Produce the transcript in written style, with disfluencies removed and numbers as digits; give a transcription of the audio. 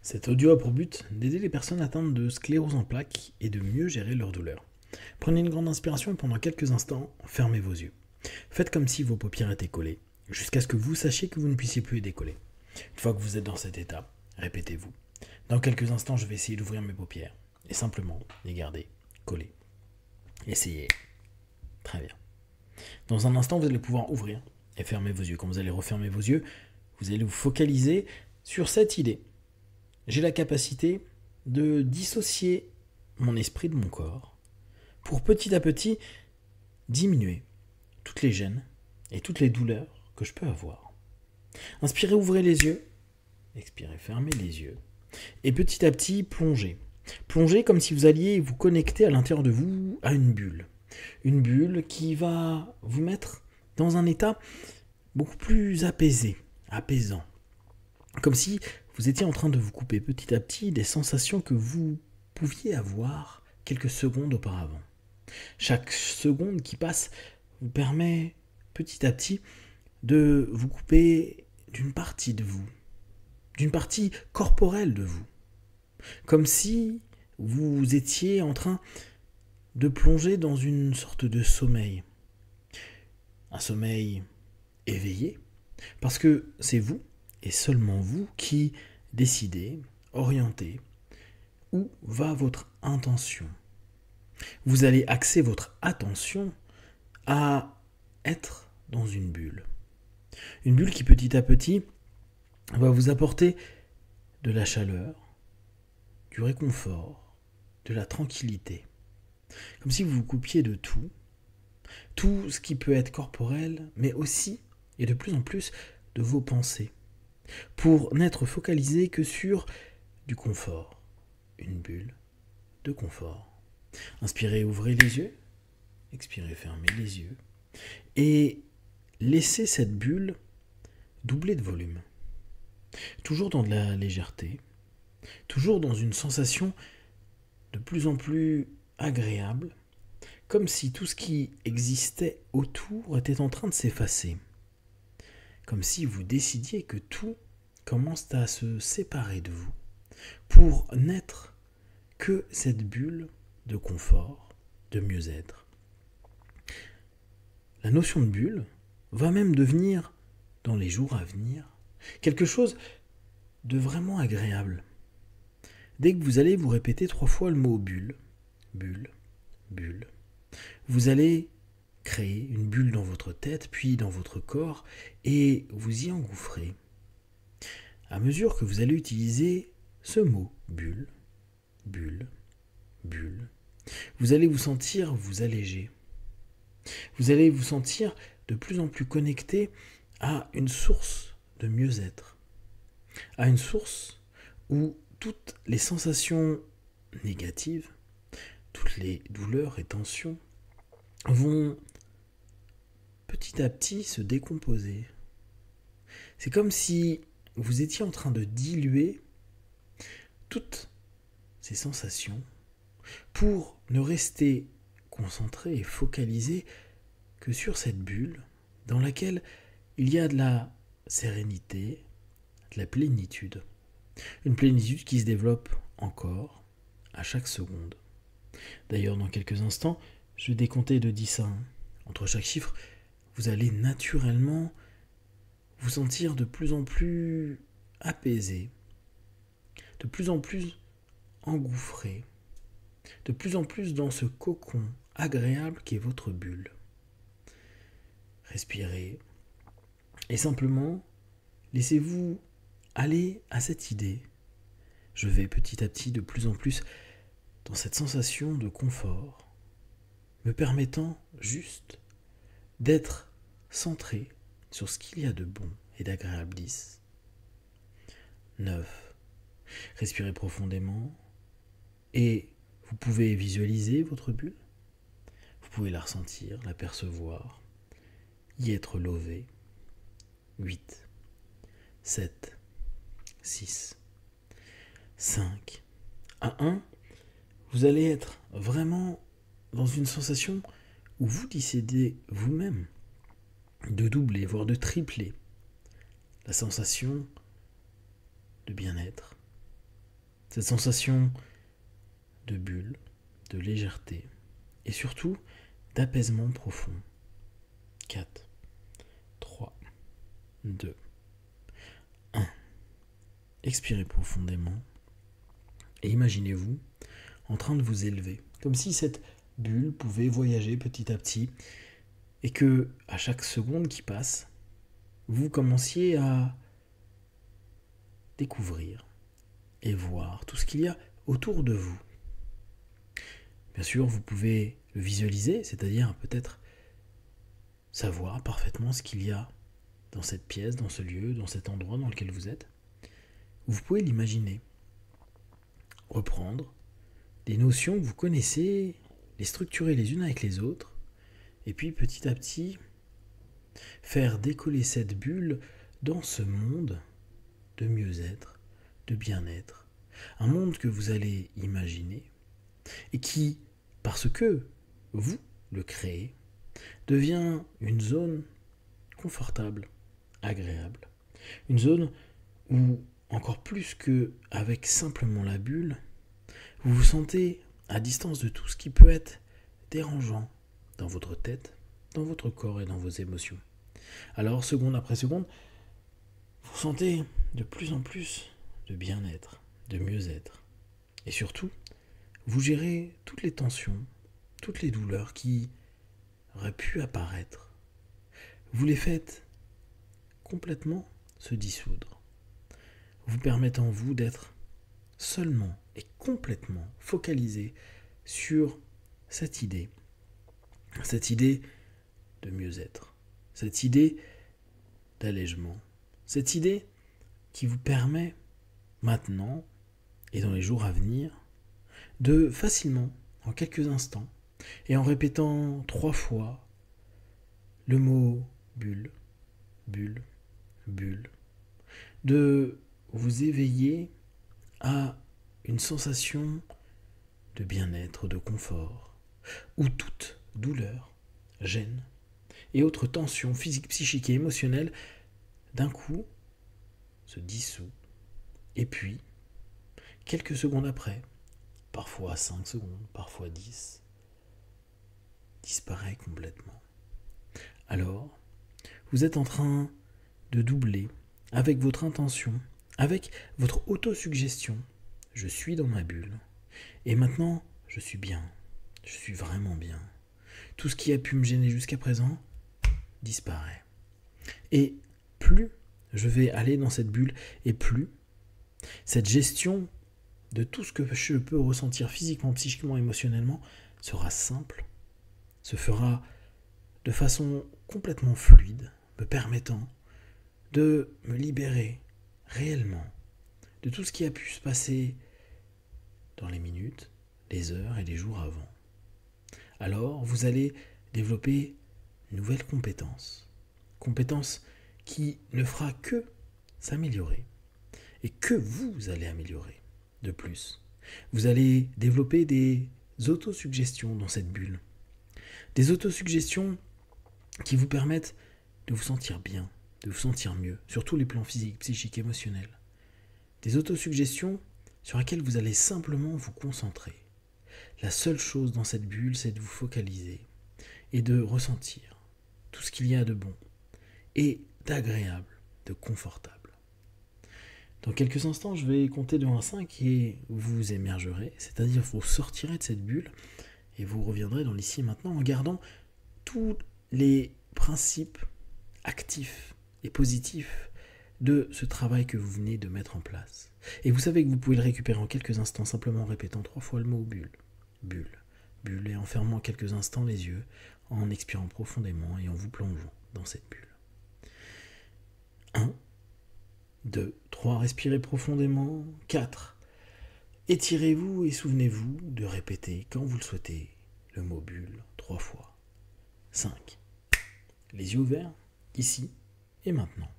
Cet audio a pour but d'aider les personnes atteintes de sclérose en plaques et de mieux gérer leur douleur. Prenez une grande inspiration et pendant quelques instants, fermez vos yeux. Faites comme si vos paupières étaient collées, jusqu'à ce que vous sachiez que vous ne puissiez plus les décoller. Une fois que vous êtes dans cet état, répétez-vous. Dans quelques instants, je vais essayer d'ouvrir mes paupières et simplement les garder collées. Essayez. Très bien. Dans un instant, vous allez pouvoir ouvrir et fermer vos yeux. Quand vous allez refermer vos yeux, vous allez vous focaliser sur cette idée. J'ai la capacité de dissocier mon esprit de mon corps pour petit à petit diminuer toutes les gênes et toutes les douleurs que je peux avoir. Inspirez, ouvrez les yeux. Expirez, fermez les yeux. Et petit à petit, plongez. Plongez comme si vous alliez vous connecter à l'intérieur de vous à une bulle. Une bulle qui va vous mettre dans un état beaucoup plus apaisé, apaisant. Comme si vous étiez en train de vous couper petit à petit des sensations que vous pouviez avoir quelques secondes auparavant. Chaque seconde qui passe vous permet petit à petit de vous couper d'une partie de vous, d'une partie corporelle de vous. Comme si vous étiez en train de plonger dans une sorte de sommeil. Un sommeil éveillé, parce que c'est vous, et seulement vous, qui décidez, orientez, où va votre intention. Vous allez axer votre attention à être dans une bulle. Une bulle qui petit à petit va vous apporter de la chaleur, du réconfort, de la tranquillité. Comme si vous vous coupiez de tout ce qui peut être corporel, mais aussi, et de plus en plus, de vos pensées, pour n'être focalisé que sur du confort, une bulle de confort. Inspirez, ouvrez les yeux, expirez, fermez les yeux, et laissez cette bulle doubler de volume. Toujours dans de la légèreté, toujours dans une sensation de plus en plus agréable, comme si tout ce qui existait autour était en train de s'effacer. Comme si vous décidiez que tout commence à se séparer de vous, pour n'être que cette bulle de confort, de mieux-être. La notion de bulle va même devenir, dans les jours à venir, quelque chose de vraiment agréable. Dès que vous allez vous répéter 3 fois le mot bulle, bulle, bulle, vous allez créer une bulle dans votre tête, puis dans votre corps, et vous y engouffrez. À mesure que vous allez utiliser ce mot bulle, bulle, bulle, vous allez vous sentir vous alléger. Vous allez vous sentir de plus en plus connecté à une source de mieux-être, à une source où toutes les sensations négatives, toutes les douleurs et tensions vont petit à petit se décomposer. C'est comme si vous étiez en train de diluer toutes ces sensations pour ne rester concentré et focalisé que sur cette bulle dans laquelle il y a de la sérénité, de la plénitude. Une plénitude qui se développe encore à chaque seconde. D'ailleurs, dans quelques instants, je vais décompter de 10 à 1. Entre chaque chiffre, vous allez naturellement vous sentir de plus en plus apaisé, de plus en plus engouffré, de plus en plus dans ce cocon agréable qui est votre bulle. Respirez et simplement laissez-vous aller à cette idée. Je vais petit à petit de plus en plus dans cette sensation de confort, me permettant juste d'être centré sur ce qu'il y a de bon et d'agréable. 10, 9, respirez profondément et vous pouvez visualiser votre bulle, vous pouvez la ressentir, la percevoir, y être lové. 8, 7, 6, 5, à 1, vous allez être vraiment dans une sensation où vous décidez vous-même de doubler, voire de tripler la sensation de bien-être, Cette sensation de bulle, de légèreté et surtout d'apaisement profond. 4, 3, 2, 1. Expirez profondément et imaginez-vous en train de vous élever, comme si cette bulle pouvait voyager petit à petit et que, à chaque seconde qui passe, vous commenciez à découvrir et voir tout ce qu'il y a autour de vous. Bien sûr, vous pouvez le visualiser, c'est-à-dire peut-être savoir parfaitement ce qu'il y a dans cette pièce, dans ce lieu, dans cet endroit dans lequel vous êtes. Vous pouvez l'imaginer, reprendre des notions que vous connaissez, les structurer les unes avec les autres, et puis petit à petit faire décoller cette bulle dans ce monde de mieux-être, de bien-être. Un monde que vous allez imaginer et qui, parce que vous le créez, devient une zone confortable, agréable. Une zone où, encore plus qu'avec simplement la bulle, vous vous sentez à distance de tout ce qui peut être dérangeant dans votre tête, dans votre corps et dans vos émotions. Alors, seconde après seconde, vous sentez de plus en plus de bien-être, de mieux-être. Et surtout, vous gérez toutes les tensions, toutes les douleurs qui auraient pu apparaître. Vous les faites complètement se dissoudre, vous permettant vous d'être seulement et complètement focalisé sur cette idée de mieux-être, cette idée d'allègement, cette idée qui vous permet maintenant et dans les jours à venir de facilement, en quelques instants, et en répétant 3 fois le mot bulle, bulle, bulle, de vous éveiller à une sensation de bien-être, de confort, où toute douleur, gêne et autres tensions physiques, psychiques et émotionnelles d'un coup se dissout et puis, quelques secondes après, parfois 5 secondes, parfois 10, disparaît complètement. Alors, vous êtes en train de doubler avec votre intention, avec votre autosuggestion. Je suis dans ma bulle. Et maintenant, je suis bien. Je suis vraiment bien. Tout ce qui a pu me gêner jusqu'à présent disparaît. Et plus je vais aller dans cette bulle, et plus cette gestion de tout ce que je peux ressentir physiquement, psychiquement, émotionnellement sera simple, se fera de façon complètement fluide, me permettant de me libérer réellement de tout ce qui a pu se passer dans les minutes, les heures et les jours avant. Alors, vous allez développer une nouvelle compétence qui ne fera que s'améliorer et que vous allez améliorer de plus. Vous allez développer des autosuggestions dans cette bulle, des autosuggestions qui vous permettent de vous sentir bien, de vous sentir mieux, sur tous les plans physiques, psychiques, émotionnels. Des autosuggestions sur lesquelles vous allez simplement vous concentrer. La seule chose dans cette bulle, c'est de vous focaliser et de ressentir tout ce qu'il y a de bon et d'agréable, de confortable. Dans quelques instants, je vais compter de 1 à 5 et vous émergerez, c'est-à-dire vous sortirez de cette bulle et vous reviendrez dans l'ici et maintenant en gardant tous les principes actifs et positifs de ce travail que vous venez de mettre en place. Et vous savez que vous pouvez le récupérer en quelques instants simplement en répétant 3 fois le mot bulle, bulle, bulle, et en fermant quelques instants les yeux, en expirant profondément et en vous plongeant dans cette bulle. 1, 2, 3, respirez profondément. 4, étirez-vous et souvenez-vous de répéter, quand vous le souhaitez, le mot bulle 3 fois. 5, les yeux ouverts, ici et maintenant.